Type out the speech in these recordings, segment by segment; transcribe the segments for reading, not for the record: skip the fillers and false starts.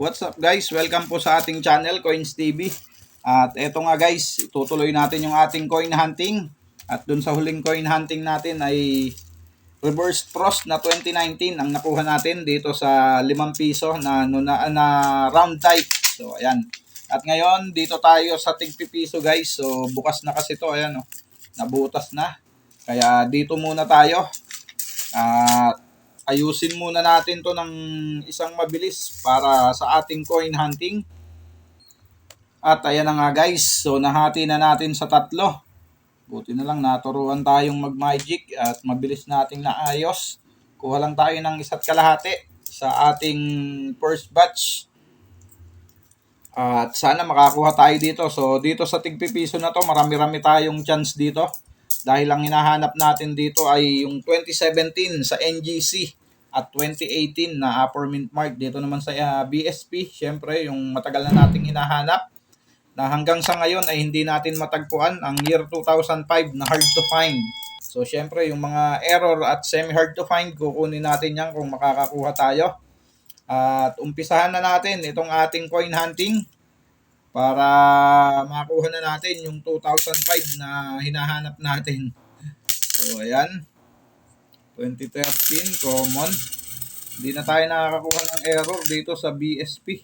What's up guys? Welcome po sa ating channel, Coins TV. At eto nga guys, tutuloy natin yung ating coin hunting. At dun sa huling coin hunting natin ay reverse frost na 2019 ang nakuha natin dito sa 5 piso na round type. So ayan. At ngayon dito tayo sa tig-piso guys. So bukas na kasi to, ayan oh. Nabutas na. Kaya dito muna tayo. At ayusin muna natin to ng isang mabilis para sa ating coin hunting. At ayan na nga guys, so nahati na natin sa 3. Buti na lang naturuan tayong mag-magic at mabilis nating naayos. Kuha lang tayo ng 1.5 sa ating first batch. At sana makakuha tayo dito. So dito sa tig-piso na to, marami-rami tayong chance dito. Dahil ang hinahanap natin dito ay yung 2017 sa NGC at 2018 na upper mint mark. Dito naman sa BSP, syempre yung matagal na nating hinahanap na hanggang sa ngayon ay hindi natin matagpuan ang year 2005 na hard to find. So syempre yung mga error at semi hard to find, kukunin natin yan kung makakakuha tayo. At umpisahan na natin itong ating coin hunting para makuha na natin yung 2005 na hinahanap natin. So ayan, 2013 common. Hindi na tayo nakakakuha ng error dito sa BSP.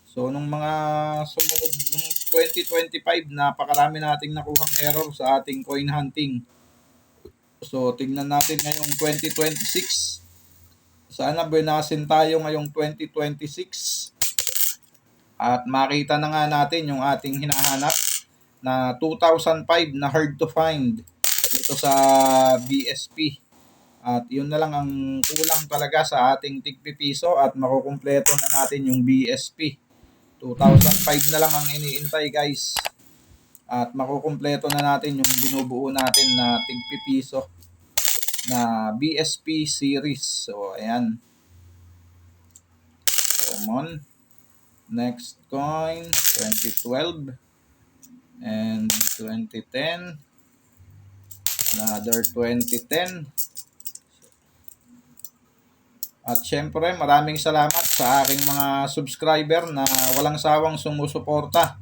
So nung mga sumunod nung 2025, napakarami nating nakuhang error sa ating coin hunting. So tingnan natin ngayong 2026. Sana benasin tayo ngayong 2026. At makita na nga natin yung ating hinahanap na 2005 na hard to find dito sa BSP. At yun na lang ang kulang talaga sa ating tig-piso at makukumpleto na natin yung BSP. 2005 na lang ang iniintay guys. At makukumpleto na natin yung binubuo natin na tig-piso na BSP series. So ayan. Common. Next coin, 2012 and 2010. Another 2010. At syempre, maraming salamat sa aking mga subscriber na walang sawang sumusuporta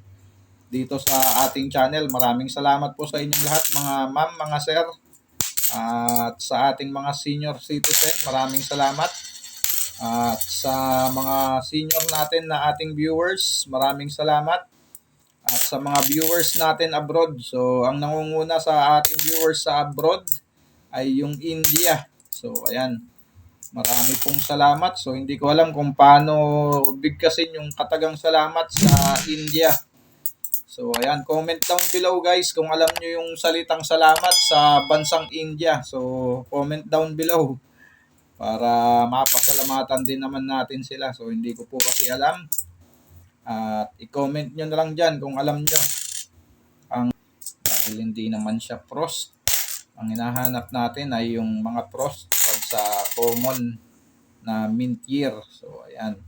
dito sa ating channel. Maraming salamat po sa inyong lahat, mga ma'am, mga sir. At sa ating mga senior citizen, maraming salamat. At sa mga senior natin na ating viewers, maraming salamat. At sa mga viewers natin abroad, so ang nangunguna sa ating viewers sa abroad ay yung India. So ayan, marami pong salamat. So hindi ko alam kung paano bigkasin yung katagang salamat sa India. So ayan, comment down below guys kung alam nyo yung salitang salamat sa bansang India. So comment down below para mapasalamatan din naman natin sila. So hindi ko po kasi alam. At i-comment nyo na lang dyan kung alam nyo. Dahil hindi naman siya frost. Ang hinahanap natin ay yung mga frost pag sa common na mint year. So ayan.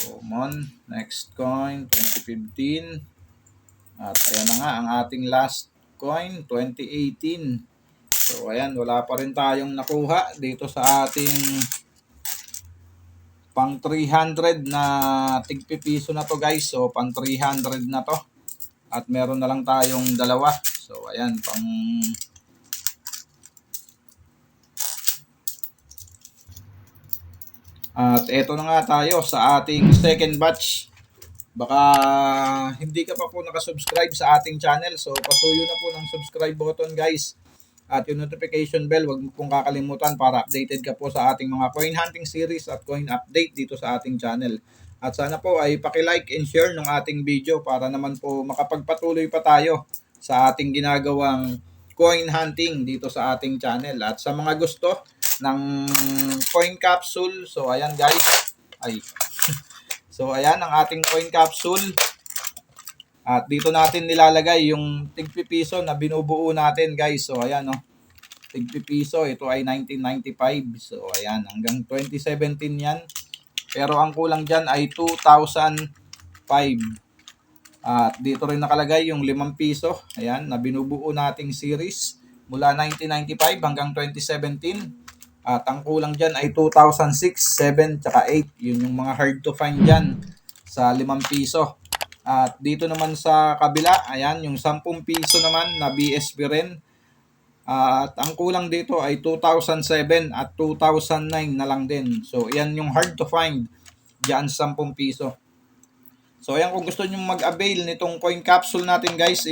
Common. Next coin, 2015. At ayan na nga ang ating last coin, 2018. So ayan, wala pa rin tayong nakuha dito sa ating pang 300 na tig-piso na to guys. So pang 300 na to. At meron na lang tayong dalawa. So ayan, pang at eto na nga tayo sa ating second batch. Baka hindi ka pa po nakasubscribe sa ating channel. So patuyo na po ng subscribe button guys. At yung notification bell, huwag mo pong kakalimutan para updated ka po sa ating mga coin hunting series at coin update dito sa ating channel. At sana po ay paki-like and share ng ating video para naman po makapagpatuloy pa tayo sa ating ginagawang coin hunting dito sa ating channel. At sa mga gusto ng coin capsule, so ayan guys, so ayan ang ating coin capsule. At dito natin nilalagay yung tig-piso na binubuo natin guys. So ayan oh, tig-piso, ito ay 1995. So ayan, hanggang 2017 yan. Pero ang kulang dyan ay 2005. At dito rin nakalagay yung 5 piso. Ayan, na binubuo nating series mula 1995 hanggang 2017. At ang kulang dyan ay 2006, 7, tsaka 8. Yun yung mga hard to find dyan sa 5 piso. At dito naman sa kabila, ayan, yung 10 piso naman na BSB rin. At ang kulang dito ay 2007 at 2009 na lang din. So, yan yung hard to find dyan sa 10 piso. So, ayan, kung gusto nyo mag-avail nitong coin capsule natin guys,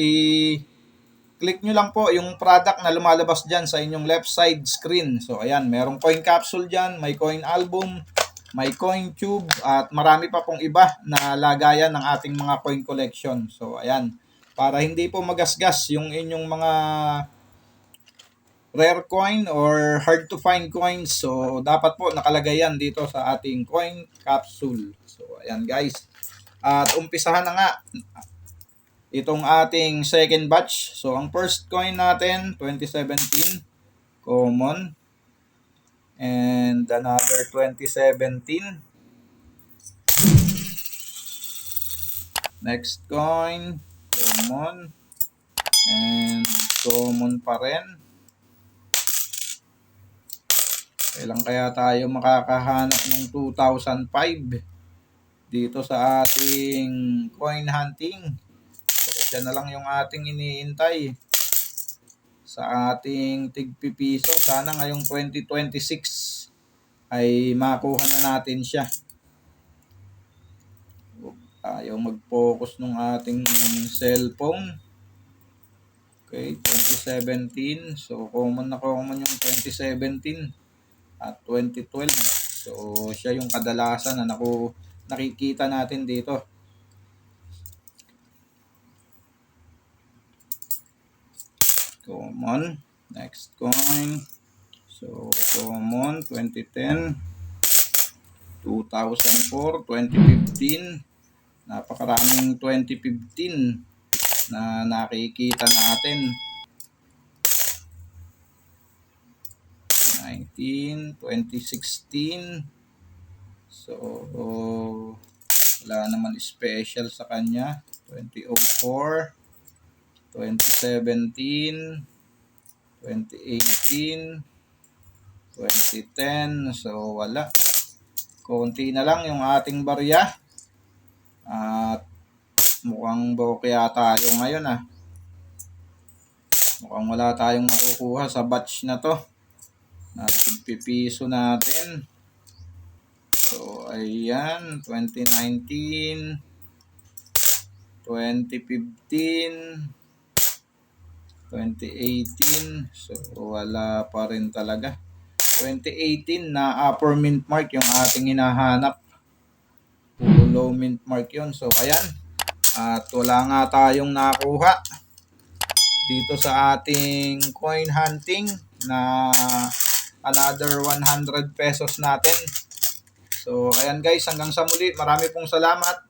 click nyo lang po yung product na lumalabas dyan sa inyong left side screen. So, ayan, merong coin capsule dyan, may coin album, may coin tube, at marami pa pong iba na lagayan ng ating mga coin collection. So, ayan, para hindi po magasgas yung inyong mga rare coin or hard to find coins. So, dapat po nakalagay yan dito sa ating coin capsule. So, ayan guys. At umpisahan na nga itong ating second batch. So, ang first coin natin, 2017, common. And another 2017. Next coin, common. And common pa rin. Kailan kaya tayo makakahanap ng 2005 dito sa ating coin hunting? So, yan na lang yung ating iniintay sa ating tigpipiso. Sana ngayong 2026 ay makuha na natin siya. Ayaw mag-focus nung ating cellphone. Okay, 2017. So, common na common yung 2017 at 2012. So, siya yung kadalasan na nakikita natin dito. Common. Next coin. So, common 2010, 2004, 2015. Napakaraming 2015 na nakikita natin. 2016. So, wala naman special sa kanya. 2004, 2017, 2018, 2010. So, wala. Konti na lang yung ating barya. At mukhang bokya tayo ngayon Mukhang wala tayong makukuha sa batch na to. Pipiso natin. So, ayan. 2019, 2015, 2018. So, wala pa rin talaga. 2018 na upper mint mark yung ating hinahanap. Puro low mint mark yun. So, ayan. At wala nga tayong nakuha dito sa ating coin hunting na another 100 pesos natin. So, ayan guys. Hanggang sa muli. Marami pong salamat.